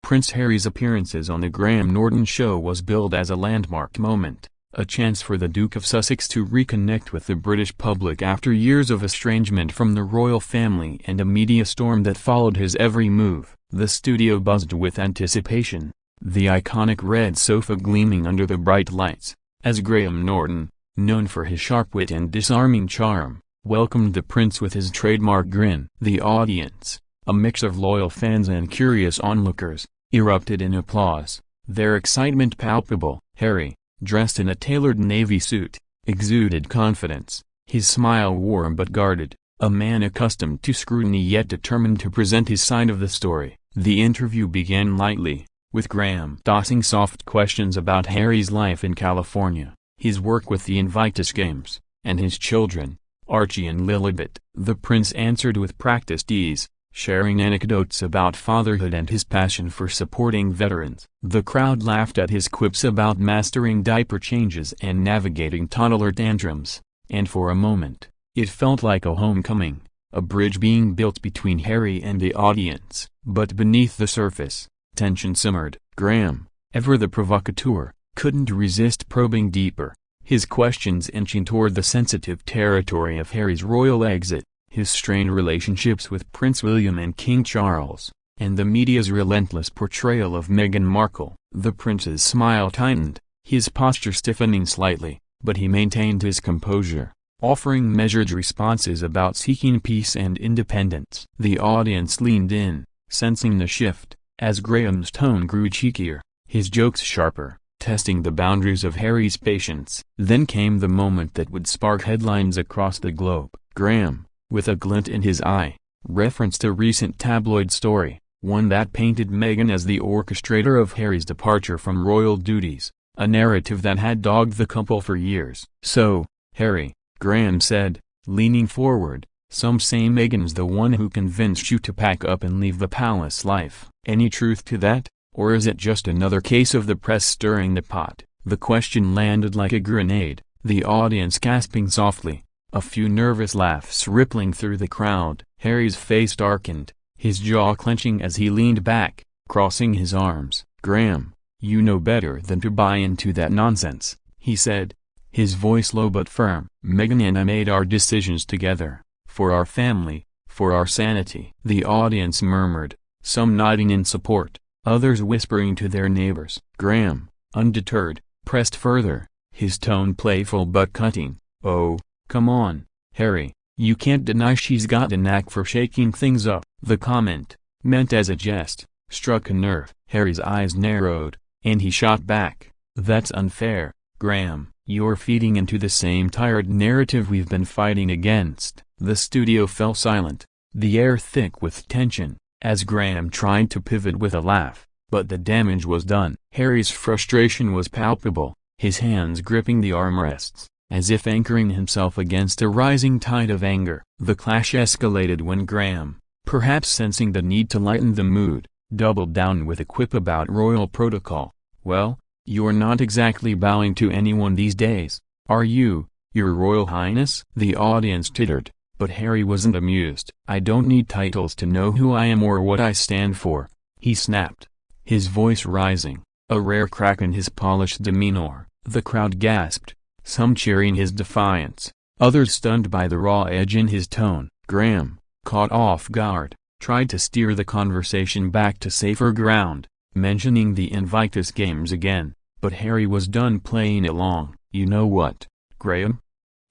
Prince Harry's appearances on the Graham Norton show was billed as a landmark moment, a chance for the Duke of Sussex to reconnect with the British public after years of estrangement from the royal family and a media storm that followed his every move. The studio buzzed with anticipation, the iconic red sofa gleaming under the bright lights, as Graham Norton, known for his sharp wit and disarming charm, welcomed the prince with his trademark grin. The audience, a mix of loyal fans and curious onlookers, erupted in applause, their excitement palpable. Harry, dressed in a tailored navy suit, exuded confidence, his smile warm but guarded, a man accustomed to scrutiny yet determined to present his side of the story. The interview began lightly, with Graham tossing soft questions about Harry's life in California, his work with the Invictus Games, and his children, Archie and Lilibet. The prince answered with practiced ease, sharing anecdotes about fatherhood and his passion for supporting veterans. The crowd laughed at his quips about mastering diaper changes and navigating toddler tantrums, and for a moment, it felt like a homecoming, a bridge being built between Harry and the audience. But beneath the surface, tension simmered. Graham, ever the provocateur, couldn't resist probing deeper, his questions inching toward the sensitive territory of Harry's royal exit, his strained relationships with Prince William and King Charles, and the media's relentless portrayal of Meghan Markle. The prince's smile tightened, his posture stiffening slightly, but he maintained his composure, offering measured responses about seeking peace and independence. The audience leaned in, sensing the shift, as Graham's tone grew cheekier, his jokes sharper, testing the boundaries of Harry's patience. Then came the moment that would spark headlines across the globe. Graham, with a glint in his eye, referenced a recent tabloid story, one that painted Meghan as the orchestrator of Harry's departure from royal duties, a narrative that had dogged the couple for years. "So, Harry," Graham said, leaning forward, "some say Meghan's the one who convinced you to pack up and leave the palace life. Any truth to that, or is it just another case of the press stirring the pot?" The question landed like a grenade, the audience gasping softly, a few nervous laughs rippling through the crowd. Harry's face darkened, his jaw clenching as he leaned back, crossing his arms. "Graham, you know better than to buy into that nonsense," he said, his voice low but firm. "Meghan and I made our decisions together, for our family, for our sanity." The audience murmured, some nodding in support, others whispering to their neighbors. Graham, undeterred, pressed further, his tone playful but cutting. "Oh, come on, Harry, you can't deny she's got a knack for shaking things up." The comment, meant as a jest, struck a nerve. Harry's eyes narrowed, and he shot back, "That's unfair, Graham. You're feeding into the same tired narrative we've been fighting against." The studio fell silent, the air thick with tension, as Graham tried to pivot with a laugh, but the damage was done. Harry's frustration was palpable, his hands gripping the armrests, as if anchoring himself against a rising tide of anger. The clash escalated when Graham, perhaps sensing the need to lighten the mood, doubled down with a quip about royal protocol. "Well, you're not exactly bowing to anyone these days, are you, Your Royal Highness?" The audience tittered, but Harry wasn't amused. "I don't need titles to know who I am or what I stand for," he snapped, his voice rising, a rare crack in his polished demeanor. The crowd gasped, some cheering his defiance, others stunned by the raw edge in his tone. Graham, caught off guard, tried to steer the conversation back to safer ground, mentioning the Invictus Games again, but Harry was done playing along. "You know what, Graham?"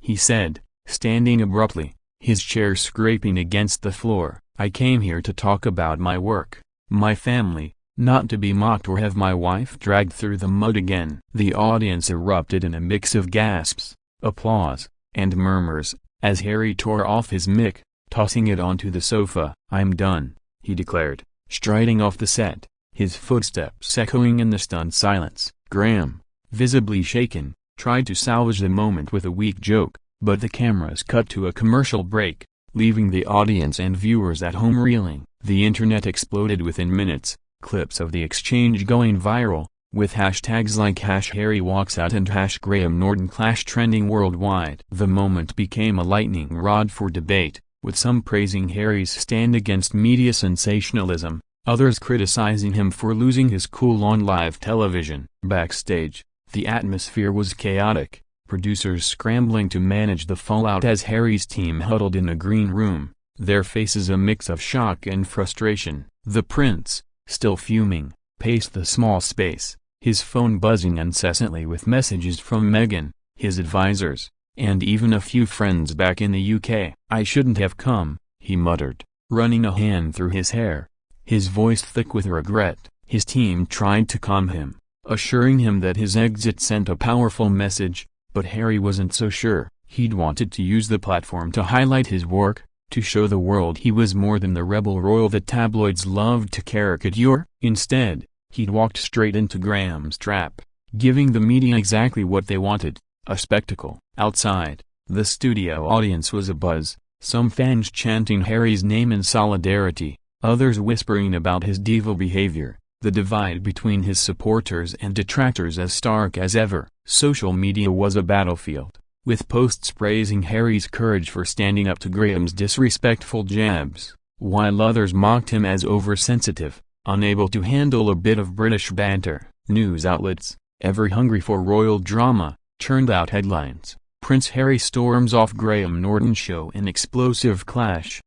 he said, standing abruptly, his chair scraping against the floor. "I came here to talk about my work, my family, not to be mocked or have my wife dragged through the mud again." The audience erupted in a mix of gasps, applause, and murmurs, as Harry tore off his mic, tossing it onto the sofa. "I'm done," he declared, striding off the set, his footsteps echoing in the stunned silence. Graham, visibly shaken, tried to salvage the moment with a weak joke, but the cameras cut to a commercial break, leaving the audience and viewers at home reeling. The internet exploded within minutes, clips of the exchange going viral, with hashtags like #HarryWalksOut and #GrahamNortonClash trending worldwide. The moment became a lightning rod for debate, with some praising Harry's stand against media sensationalism, others criticizing him for losing his cool on live television. Backstage, the atmosphere was chaotic, producers scrambling to manage the fallout as Harry's team huddled in a green room, their faces a mix of shock and frustration. The prince, still fuming, paced the small space, his phone buzzing incessantly with messages from Meghan, his advisors, and even a few friends back in the UK. "I shouldn't have come," he muttered, running a hand through his hair, his voice thick with regret. His team tried to calm him, assuring him that his exit sent a powerful message, but Harry wasn't so sure. He'd wanted to use the platform to highlight his work, to show the world he was more than the rebel royal the tabloids loved to caricature. Instead, he'd walked straight into Graham's trap, giving the media exactly what they wanted, a spectacle. Outside, the studio audience was abuzz, some fans chanting Harry's name in solidarity, others whispering about his diva behavior, the divide between his supporters and detractors as stark as ever. Social media was a battlefield, with posts praising Harry's courage for standing up to Graham's disrespectful jabs, while others mocked him as oversensitive, unable to handle a bit of British banter. News outlets, ever hungry for royal drama, churned out headlines: Prince Harry storms off Graham Norton show in explosive clash,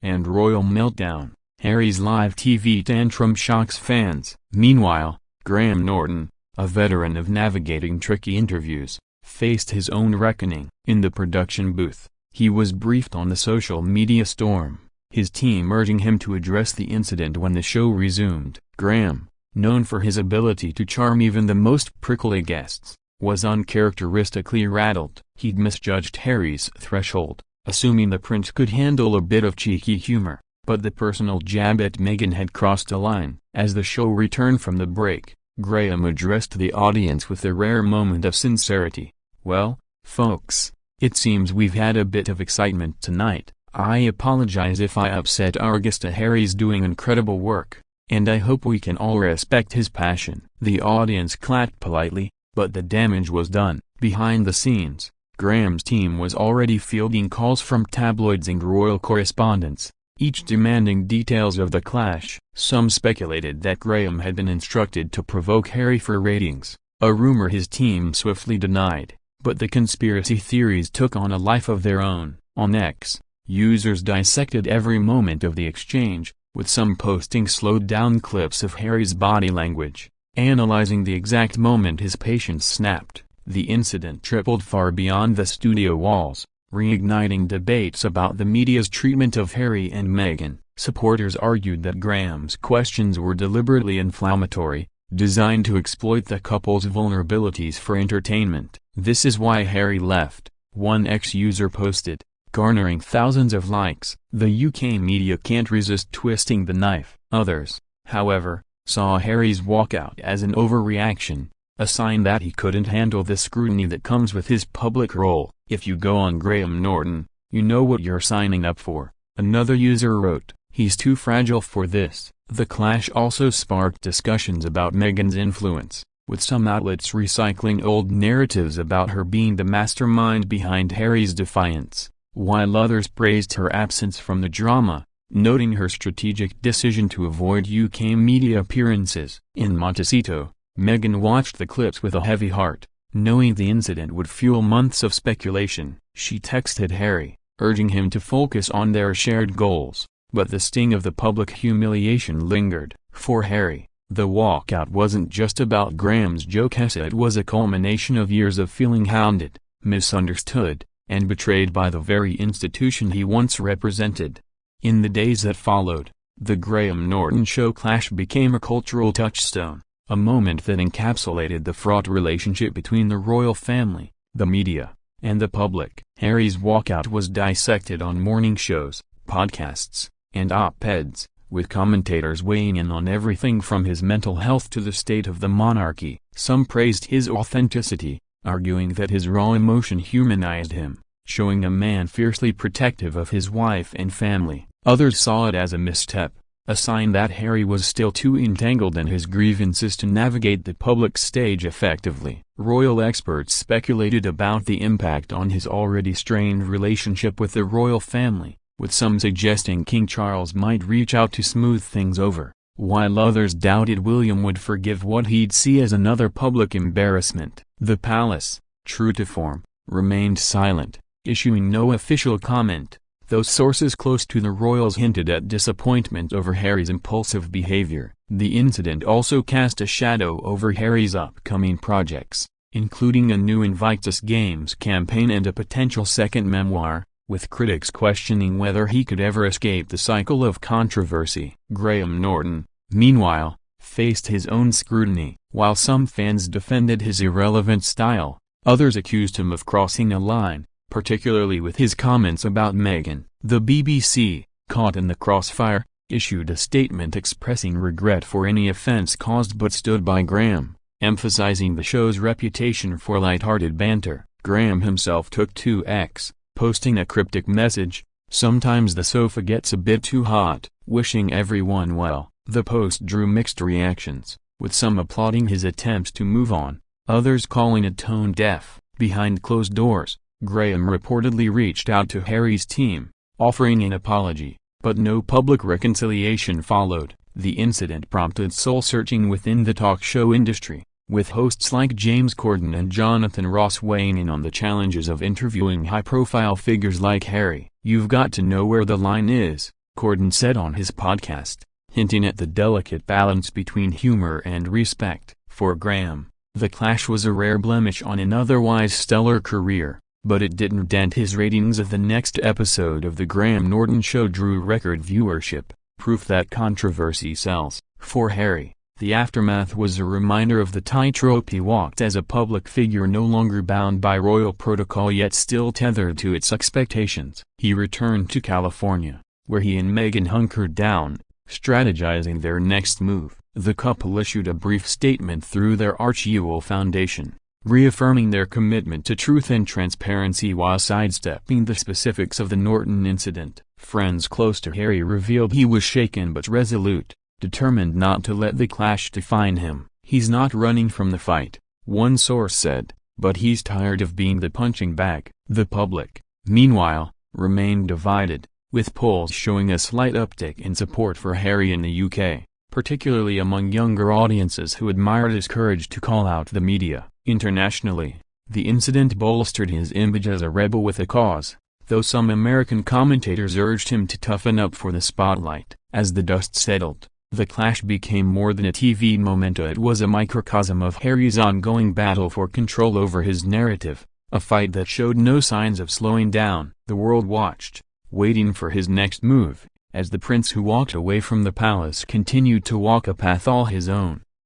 and royal meltdown, Harry's live TV tantrum shocks fans. Meanwhile, Graham Norton, a veteran of navigating tricky interviews, faced his own reckoning. In the production booth, he was briefed on the social media storm, his team urging him to address the incident when the show resumed. Graham, known for his ability to charm even the most prickly guests, was uncharacteristically rattled. He'd misjudged Harry's threshold, assuming the prince could handle a bit of cheeky humor, but the personal jab at Meghan had crossed a line. As the show returned from the break, Graham addressed the audience with a rare moment of sincerity. "Well, folks, it seems we've had a bit of excitement tonight. I apologize if I upset our guest. Harry's doing incredible work, and I hope we can all respect his passion." The audience clapped politely, but the damage was done. Behind the scenes, Graham's team was already fielding calls from tabloids and royal correspondents, each demanding details of the clash. Some speculated that Graham had been instructed to provoke Harry for ratings, a rumor his team swiftly denied, but the conspiracy theories took on a life of their own. On X, users dissected every moment of the exchange, with some posting slowed-down clips of Harry's body language, analyzing the exact moment his patience snapped. The incident tripled far beyond the studio walls, reigniting debates about the media's treatment of Harry and Meghan. Supporters argued that Graham's questions were deliberately inflammatory, designed to exploit the couple's vulnerabilities for entertainment. "This is why Harry left," one ex-user posted, garnering thousands of likes. "The UK media can't resist twisting the knife." Others, however, saw Harry's walkout as an overreaction, a sign that he couldn't handle the scrutiny that comes with his public role. "If you go on Graham Norton, you know what you're signing up for," another user wrote. "He's too fragile for this." The clash also sparked discussions about Meghan's influence, with some outlets recycling old narratives about her being the mastermind behind Harry's defiance, while others praised her absence from the drama, noting her strategic decision to avoid UK media appearances. In Montecito, Meghan watched the clips with a heavy heart, knowing the incident would fuel months of speculation. She texted Harry, urging him to focus on their shared goals, but the sting of the public humiliation lingered. For Harry, the walkout wasn't just about Graham's joke. It was a culmination of years of feeling hounded, misunderstood, and betrayed by the very institution he once represented. In the days that followed, the Graham Norton show clash became a cultural touchstone, a moment that encapsulated the fraught relationship between the royal family, the media, and the public. Harry's walkout was dissected on morning shows, podcasts, and op-eds, with commentators weighing in on everything from his mental health to the state of the monarchy. Some praised his authenticity, arguing that his raw emotion humanized him, showing a man fiercely protective of his wife and family. Others saw it as a misstep, a sign that Harry was still too entangled in his grievances to navigate the public stage effectively. Royal experts speculated about the impact on his already strained relationship with the royal family, with some suggesting King Charles might reach out to smooth things over. while others doubted William would forgive what he'd see as another public embarrassment. The palace, true to form, remained silent, issuing no official comment, though sources close to the royals hinted at disappointment over Harry's impulsive behavior. The incident also cast a shadow over Harry's upcoming projects, including a new Invictus Games campaign and a potential second memoir, with critics questioning whether he could ever escape the cycle of controversy. Graham Norton, meanwhile, faced his own scrutiny. While some fans defended his irrelevant style, others accused him of crossing a line, particularly with his comments about Meghan. The BBC, caught in the crossfire, issued a statement expressing regret for any offense caused but stood by Graham, emphasizing the show's reputation for light-hearted banter. Graham himself took to X, posting a cryptic message, "Sometimes the sofa gets a bit too hot," wishing everyone well. The post drew mixed reactions, with some applauding his attempts to move on, others calling it tone deaf. Behind closed doors, Graham reportedly reached out to Harry's team, offering an apology, but no public reconciliation followed. The incident prompted soul-searching within the talk show industry, with hosts like James Corden and Jonathan Ross weighing in on the challenges of interviewing high-profile figures like Harry. "You've got to know where the line is," Corden said on his podcast, hinting at the delicate balance between humor and respect. For Graham, the clash was a rare blemish on an otherwise stellar career, but it didn't dent his ratings. Of the next episode of The Graham Norton Show drew record viewership, proof that controversy sells. For Harry, the aftermath was a reminder of the tightrope he walked as a public figure, no longer bound by royal protocol yet still tethered to its expectations. He returned to California, where he and Meghan hunkered down, strategizing their next move. The couple issued a brief statement through their Arch Ewell Foundation, reaffirming their commitment to truth and transparency while sidestepping the specifics of the Norton incident. Friends close to Harry revealed he was shaken but resolute, determined not to let the clash define him. "He's not running from the fight," one source said, "but he's tired of being the punching bag." The public, meanwhile, remained divided, with polls showing a slight uptick in support for Harry in the UK, particularly among younger audiences who admired his courage to call out the media. Internationally, the incident bolstered his image as a rebel with a cause, though some American commentators urged him to toughen up for the spotlight. As the dust settled, the clash became more than a TV memento. It was a microcosm of Harry's ongoing battle for control over his narrative, a fight that showed no signs of slowing down. The world watched, waiting for his next move, as the prince who walked away from the palace continued to walk a path all his own.